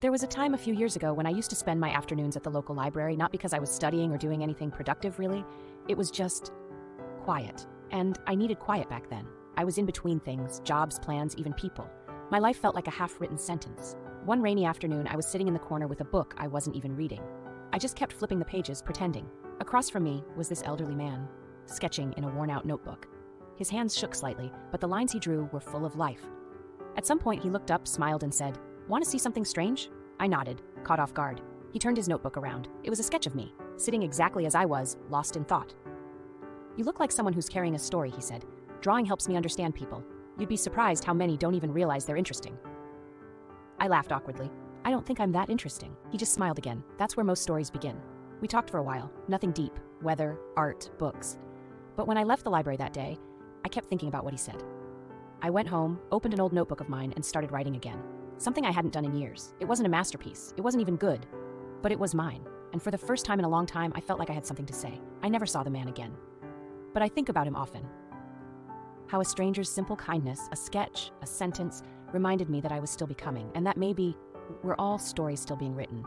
There was a time a few years ago when I used to spend my afternoons at the local library, not because I was studying or doing anything productive, really. It was just quiet. And I needed quiet back then. I was in between things, jobs, plans, even people. My life felt like a half-written sentence. One rainy afternoon, I was sitting in the corner with a book I wasn't even reading. I just kept flipping the pages, pretending. Across from me was this elderly man, sketching in a worn-out notebook. His hands shook slightly, but the lines he drew were full of life. At some point, he looked up, smiled, and said, "Want to see something strange?" I nodded, caught off guard. He turned his notebook around. It was a sketch of me, sitting exactly as I was, lost in thought. "You look like someone who's carrying a story," he said. "Drawing helps me understand people. You'd be surprised how many don't even realize they're interesting." I laughed awkwardly. "I don't think I'm that interesting." He just smiled again. That's where most stories begin. We talked for a while, nothing deep, weather, art, books. But when I left the library that day, I kept thinking about what he said. I went home, opened an old notebook of mine, and started writing again. Something I hadn't done in years. It wasn't a masterpiece. It wasn't even good. But it was mine. And for the first time in a long time, I felt like I had something to say. I never saw the man again. But I think about him often. How a stranger's simple kindness, a sketch, a sentence, reminded me that I was still becoming, and that maybe we're all stories still being written.